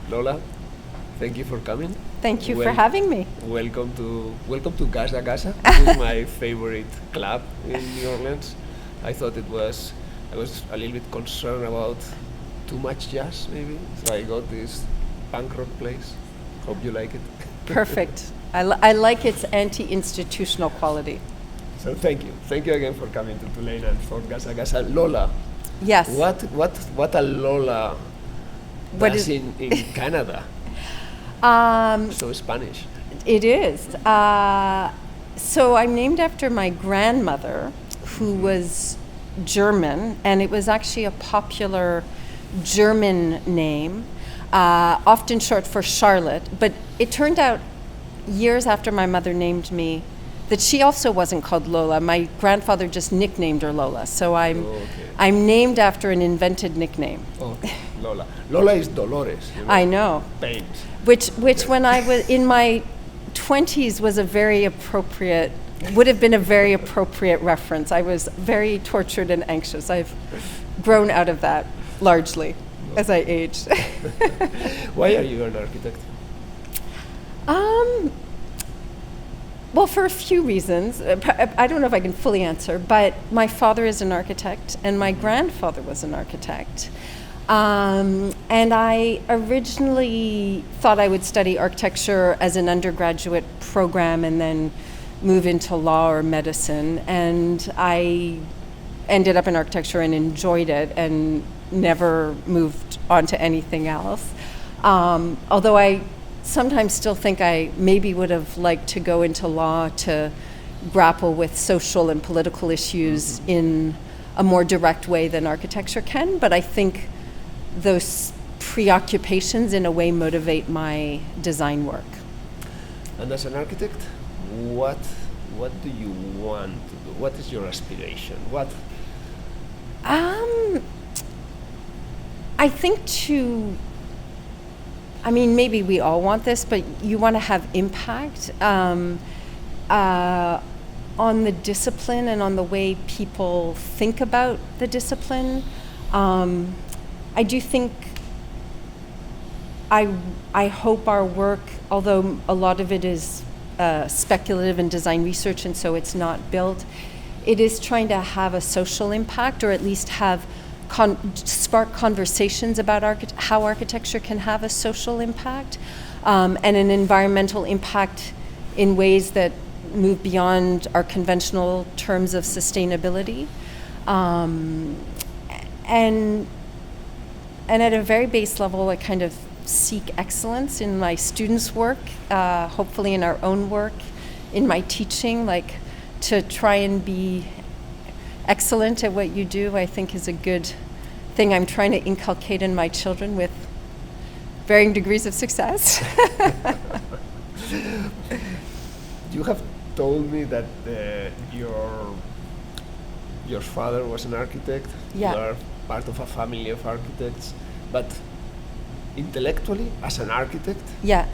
Lola, thank you for coming. Thank you for having me. Welcome to Gasa Gasa. This is my favorite club in New Orleans. I was a little bit concerned about too much jazz, maybe. So I got this punk rock place. Hope you like it. Perfect. I like its anti-institutional quality. So thank you. Thank you again for coming to Tulane and for Gasa Gasa. Lola. Yes. What a Lola does in Canada? So Spanish. It is. So I'm named after my grandmother, who was German, and it was actually a popular German name, often short for Charlotte. But it turned out years after my mother named me that she also wasn't called Lola. My grandfather just nicknamed her Lola. So I'm named after an invented nickname. Okay, Lola. Lola is Dolores. I know. Pain. Which when I was in my 20s would have been a very appropriate reference. I was very tortured and anxious. I've grown out of that largely as I aged. Why are you an architect? Well, for a few reasons. I don't know if I can fully answer, but my father is an architect and my grandfather was an architect. And I originally thought I would study architecture as an undergraduate program and then move into law or medicine. And I ended up in architecture and enjoyed it and never moved on to anything else. Although I sometimes still think I maybe would have liked to go into law to grapple with social and political issues in a more direct way than architecture can. But I think those preoccupations in a way motivate my design work. And as an architect, what do you want to do? What is your aspiration? I think maybe we all want this, but you want to have impact on the discipline and on the way people think about the discipline. I do think, I hope our work, although a lot of it is speculative and design research and so it's not built, it is trying to have a social impact or at least have spark conversations about how architecture can have a social impact and an environmental impact in ways that move beyond our conventional terms of sustainability. And at a very base level, I kind of seek excellence in my students' work, hopefully in our own work, in my teaching, like to try and be excellent at what you do, I think is a good thing I'm trying to inculcate in my children with varying degrees of success. You have told me that your father was an architect. Yeah. You are part of a family of architects, but intellectually, as an architect, Yeah.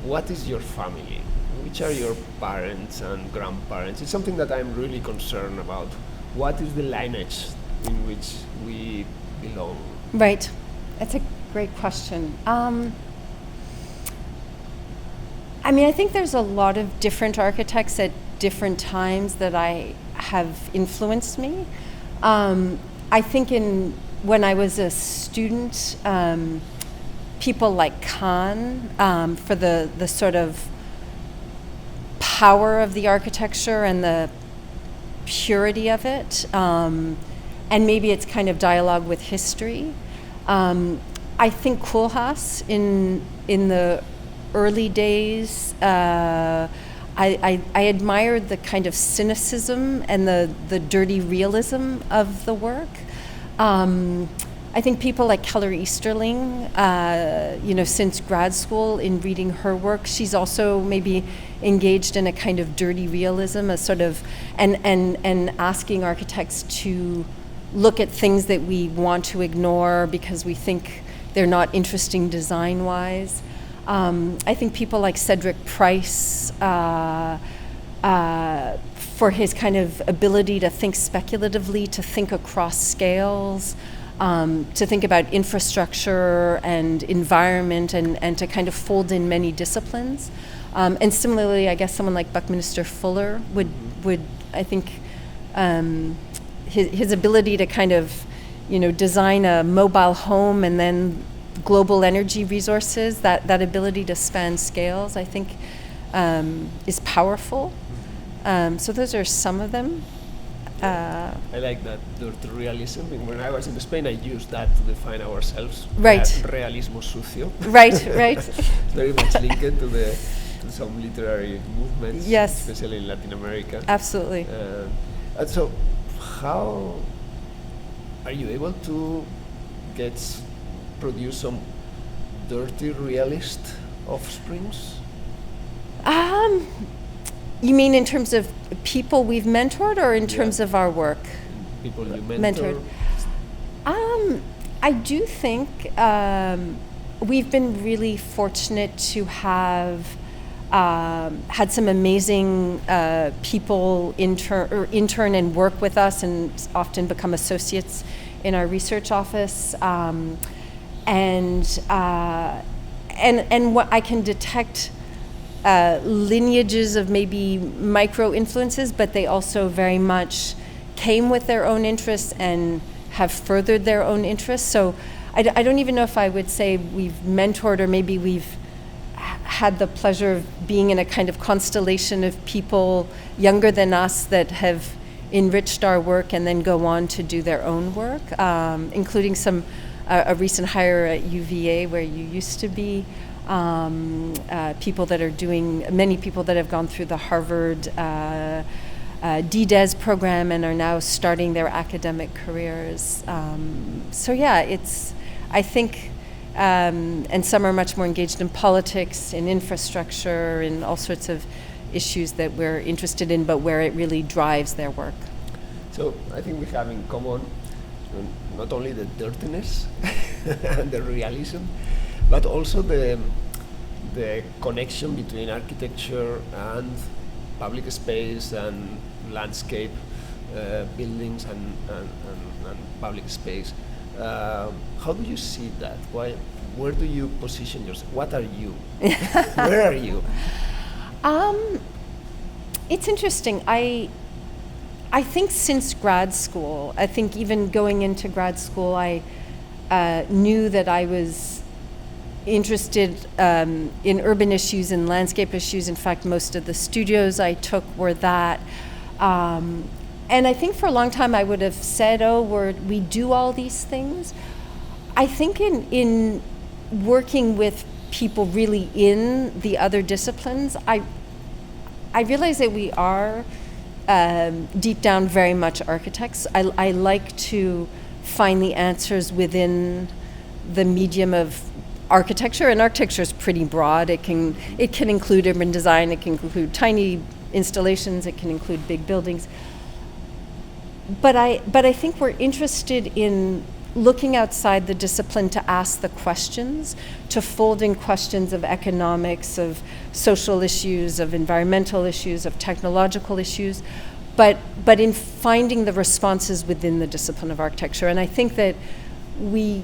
What is your family? Which are your parents and grandparents? It's something that I'm really concerned about. What is the lineage in which we belong? Right. That's a great question. I think there's a lot of different architects at different times that have influenced me. I think when I was a student, people like Kahn, for the sort of power of the architecture and the purity of it, and maybe it's kind of dialogue with history. I think Koolhaas in the early days, I admired the kind of cynicism and the dirty realism of the work. I think people like Keller Easterling, since grad school in reading her work, she's also maybe engaged in a kind of dirty realism, a sort of, and asking architects to look at things that we want to ignore because we think they're not interesting design-wise. I think people like Cedric Price, for his kind of ability to think speculatively, to think across scales, to think about infrastructure and environment and to kind of fold in many disciplines. And similarly, I guess someone like Buckminster Fuller would I think, his ability to kind of, design a mobile home and then global energy resources, that ability to span scales, I think, is powerful. So those are some of them. I like that dirty realism. When I was in Spain, I used that to define ourselves. Right. Realismo sucio. Right. It's very much linked to some literary movements, yes, especially in Latin America. Absolutely. And so, how are you able to produce some dirty realist offsprings? You mean in terms of people we've mentored, or in terms of our work? People you mentored. I do think we've been really fortunate to have had some amazing people intern and work with us, and often become associates in our research office. And what I can detect lineages of maybe micro influences, but they also very much came with their own interests and have furthered their own interests. So I don't even know if I would say we've mentored, or maybe we've had the pleasure of being in a kind of constellation of people younger than us that have enriched our work and then go on to do their own work, including a recent hire at UVA where you used to be, many people that have gone through the Harvard DDES program and are now starting their academic careers. I think, and some are much more engaged in politics, in infrastructure, in all sorts of issues that we're interested in, but where it really drives their work. So I think we have in common not only the dirtiness and the realism, but also the connection between architecture and public space and landscape, buildings and public space. How do you see that? Where do you position yourself? What are you? Where are you? It's interesting. I think since grad school, I think even going into grad school, I knew that I was interested in urban issues and landscape issues. In fact, most of the studios I took were that. And I think for a long time I would have said, we do all these things. I think in working with people really in the other disciplines, I realize that we are deep down very much architects. I like to find the answers within the medium of architecture, and architecture is pretty broad. It can include urban design, it can include tiny installations, it can include big buildings. But I think we're interested in looking outside the discipline to ask the questions, to fold in questions of economics, of social issues, of environmental issues, of technological issues, but in finding the responses within the discipline of architecture. And I think that we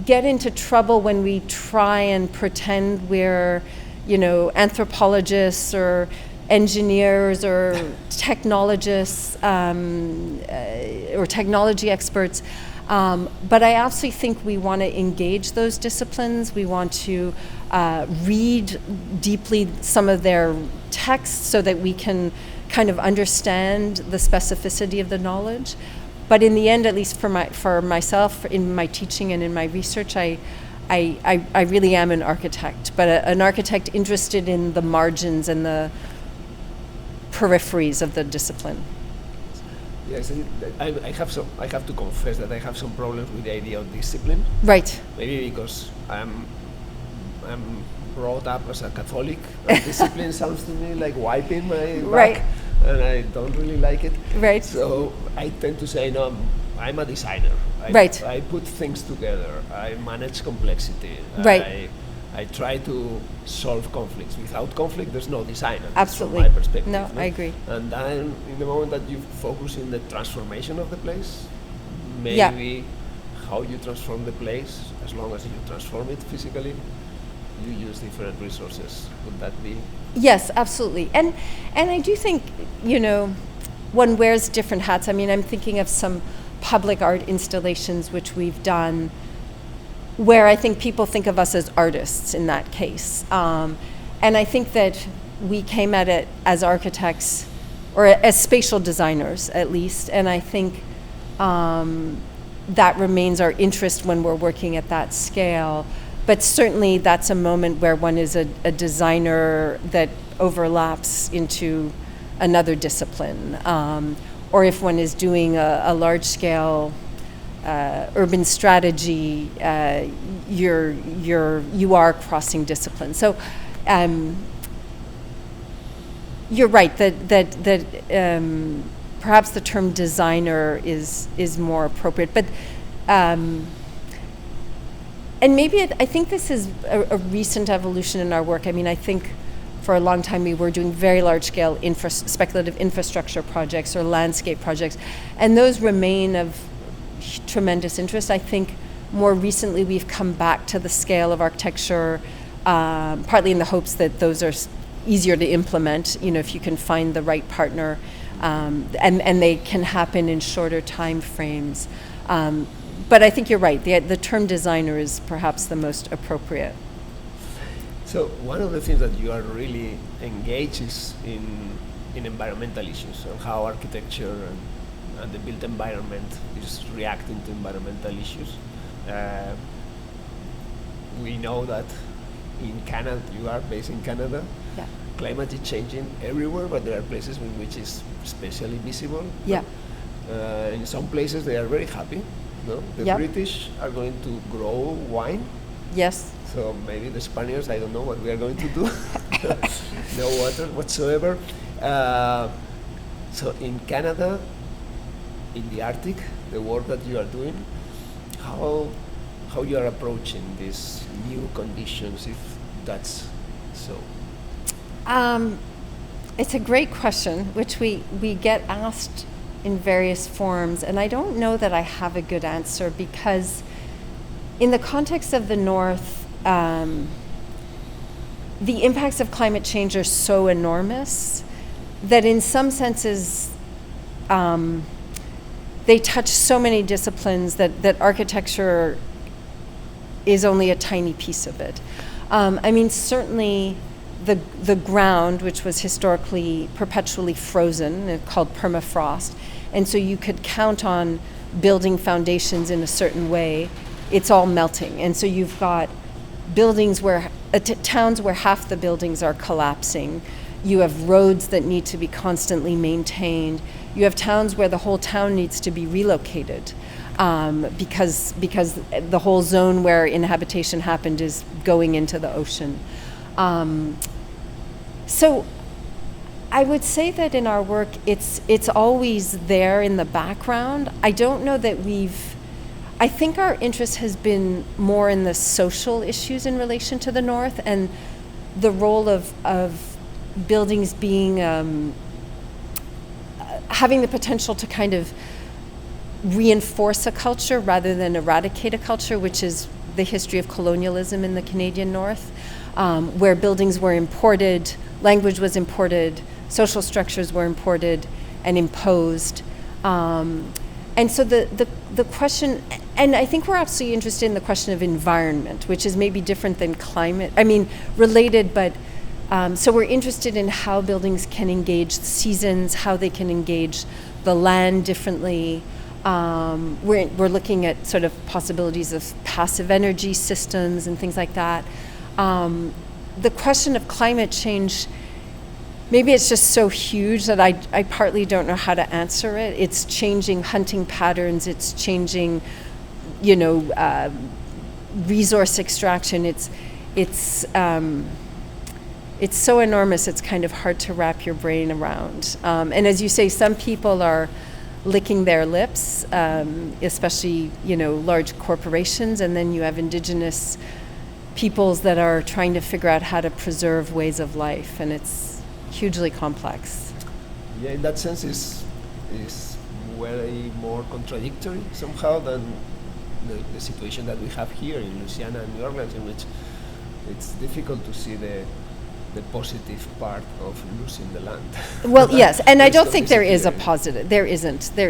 get into trouble when we try and pretend we're, anthropologists or engineers or technologists or technology experts. But I absolutely think we want to engage those disciplines. We want to read deeply some of their texts so that we can kind of understand the specificity of the knowledge. But in the end, at least for myself, in my teaching and in my research, I really am an architect, but an architect interested in the margins and the peripheries of the discipline. Yes, I have to confess that I have some problems with the idea of discipline. Right. Maybe because I'm brought up as a Catholic, and discipline sounds to me like wiping my back, right, and I don't really like it. Right. So I tend to say, no, I'm a designer. Right. I put things together. I manage complexity. Right. I try to solve conflicts. Without conflict, there's no design. Absolutely. From my perspective. No, I agree. And then, in the moment that you focus in the transformation of the place, maybe how you transform the place, as long as you transform it physically, you use different resources. Would that be? Yes, absolutely. And I do think, one wears different hats. I mean, I'm thinking of some public art installations which we've done where I think people think of us as artists in that case. And I think that we came at it as architects, or as spatial designers at least, and I think that remains our interest when we're working at that scale. But certainly that's a moment where one is a designer that overlaps into another discipline. Or if one is doing a large-scale urban strategy, you are crossing disciplines. So you're right that perhaps the term designer is more appropriate, but and maybe I think this is a recent evolution in our work. I mean, I think for a long time we were doing very large-scale speculative infrastructure projects or landscape projects, and those remain of tremendous interest. I think more recently we've come back to the scale of architecture, partly in the hopes that those are easier to implement, if you can find the right partner, and they can happen in shorter time frames. But I think you're right. The term designer is perhaps the most appropriate. So one of the things that you are really engaged is in environmental issues and how architecture and the built environment is reacting to environmental issues. We know that in Canada, you are based in Canada, Yeah. climate is changing everywhere, but there are places in which it's especially visible. Yeah. In some places they are very happy. No? The Yep. British are going to grow wine. Yes. So maybe the Spaniards, I don't know what we are going to do. No water whatsoever. So in Canada, in the Arctic, the work that you are doing, how you are approaching these new conditions, if that's so? It's a great question, which we get asked in various forms, and I don't know that I have a good answer, because in the context of the North, the impacts of climate change are so enormous that in some senses they touch so many disciplines that architecture is only a tiny piece of it. I mean, certainly the ground, which was historically perpetually frozen, called permafrost, and so you could count on building foundations in a certain way, it's all melting. And so you've got buildings towns where half the buildings are collapsing. You have roads that need to be constantly maintained. You have towns where the whole town needs to be relocated because the whole zone where inhabitation happened is going into the ocean. So I would say that in our work, it's always there in the background. I don't know that I think our interest has been more in the social issues in relation to the North, and the role of buildings being, having the potential to kind of reinforce a culture rather than eradicate a culture, which is the history of colonialism in the Canadian North, where buildings were imported, language was imported, social structures were imported and imposed. And so the question, and I think we're absolutely interested in the question of environment, which is maybe different than climate. I mean, related, but so we're interested in how buildings can engage seasons, how they can engage the land differently. We're looking at sort of possibilities of passive energy systems and things like that. The question of climate change, maybe it's just so huge that I partly don't know how to answer it. It's changing hunting patterns. It's changing, resource extraction. It's so enormous. It's kind of hard to wrap your brain around. And as you say, some people are licking their lips, especially large corporations, and then you have indigenous peoples that are trying to figure out how to preserve ways of life, and it's hugely complex. Yeah, in that sense, is way more contradictory somehow than the situation that we have here in Louisiana and New Orleans, in which it's difficult to see the positive part of losing the land. Well, yes, and I don't think there is a disappearing. positive. There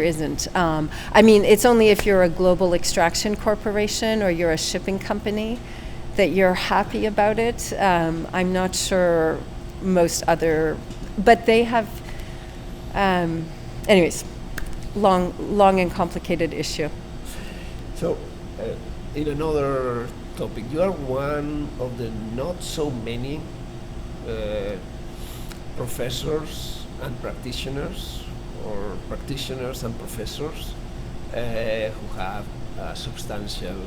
isn't. I mean, it's only if you're a global extraction corporation or you're a shipping company that you're happy about it. I'm not sure most other, but they have, anyways, long and complicated issue. So, in another topic, you are one of the not so many professors and practitioners, or practitioners and professors who have a substantial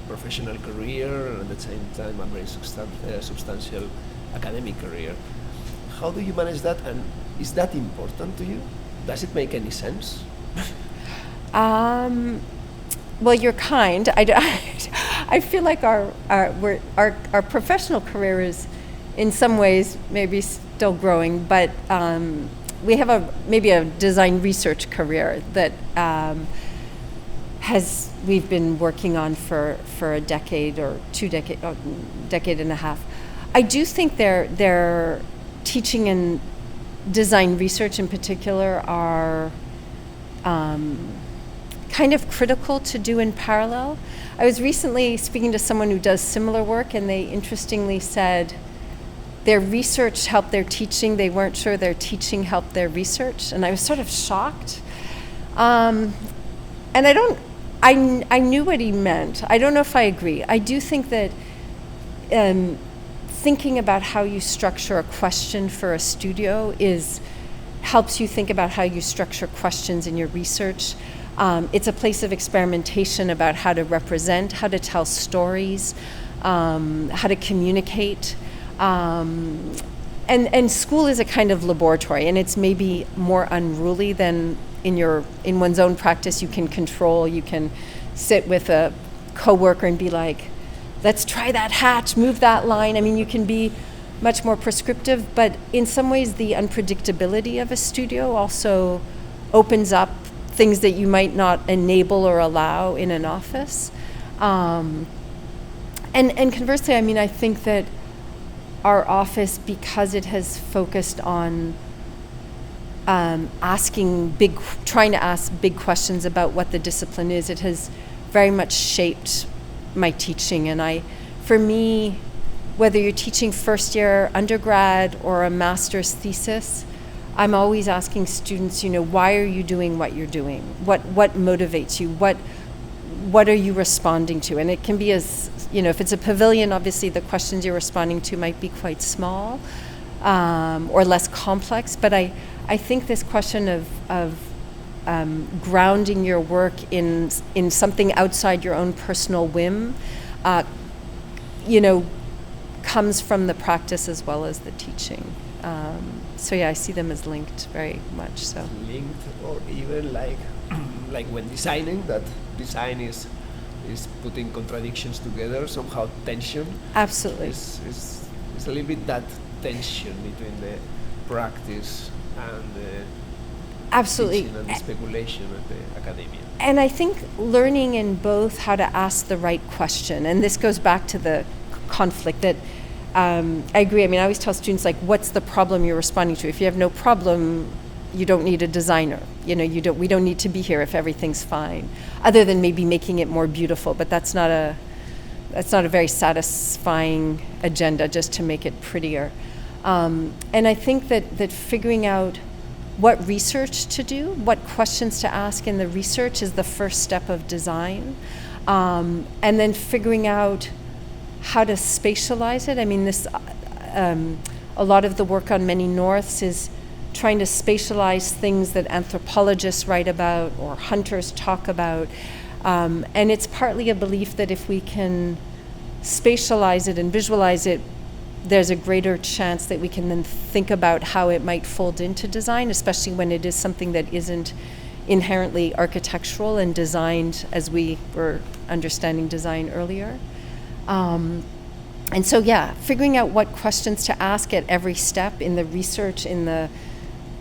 professional career and at the same time a very substantial academic career. How do you manage that, and is that important to you? Does it make any sense? Well, you're kind. I feel like our professional career is, in some ways, maybe still growing, but we have maybe a design research career that we've been working on for a decade or decade and a half. I do think their teaching and design research in particular are kind of critical to do in parallel. I was recently speaking to someone who does similar work, and they interestingly said their research helped their teaching. They weren't sure their teaching helped their research, and I was sort of shocked. And I knew what he meant. I don't know if I agree. I do think that thinking about how you structure a question for a studio helps you think about how you structure questions in your research. It's a place of experimentation about how to represent, how to tell stories, how to communicate. And school is a kind of laboratory, and it's maybe more unruly than in one's own practice. You can control, you can sit with a coworker and be like, let's try that hatch, move that line. I mean, you can be much more prescriptive, but in some ways the unpredictability of a studio also opens up things that you might not enable or allow in an office. And conversely, I mean, I think that our office, because it has focused on trying to ask big questions about what the discipline is, it has very much shaped my teaching. And for me, whether you're teaching first year undergrad or a master's thesis, I'm always asking students, why are you doing what you're doing? What motivates you? What are you responding to? And it can be if it's a pavilion, obviously the questions you're responding to might be quite small or less complex. But I think this question of grounding your work in something outside your own personal whim, comes from the practice as well as the teaching. So yeah, I see them as linked very much. So linked, or even like when designing, that design is putting contradictions together, somehow tension. Absolutely. It's a little bit that tension between the practice and the absolutely teaching and the speculation at the academia. And I think learning in both how to ask the right question, and this goes back to the conflict that I agree. I mean, I always tell students, what's the problem you're responding to? If you have no problem, you don't need a designer. We don't need to be here if everything's fine, other than maybe making it more beautiful. But that's not a very satisfying agenda, just to make it prettier. And I think that figuring out what research to do, what questions to ask in the research is the first step of design. And then figuring out how to spatialize it. I mean, a lot of the work on Many Norths is trying to spatialize things that anthropologists write about or hunters talk about. And it's partly a belief that if we can spatialize it and visualize it, there's a greater chance that we can then think about how it might fold into design, especially when it is something that isn't inherently architectural and designed as we were understanding design earlier. And so, yeah, figuring out what questions to ask at every step in the research, in the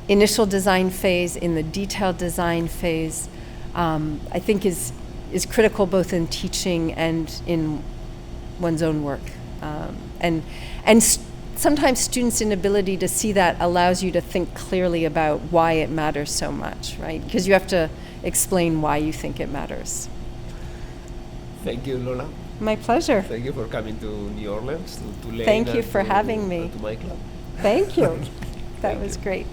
initial design phase, in the detailed design phase, I think is critical both in teaching and in one's own work. Sometimes students' inability to see that allows you to think clearly about why it matters so much, right? Because you have to explain why you think it matters. Thank you, Lola. My pleasure. Thank you for coming to New Orleans, to Tulane. Thank you for having me. To my club. Thank you. That Thank was you. great.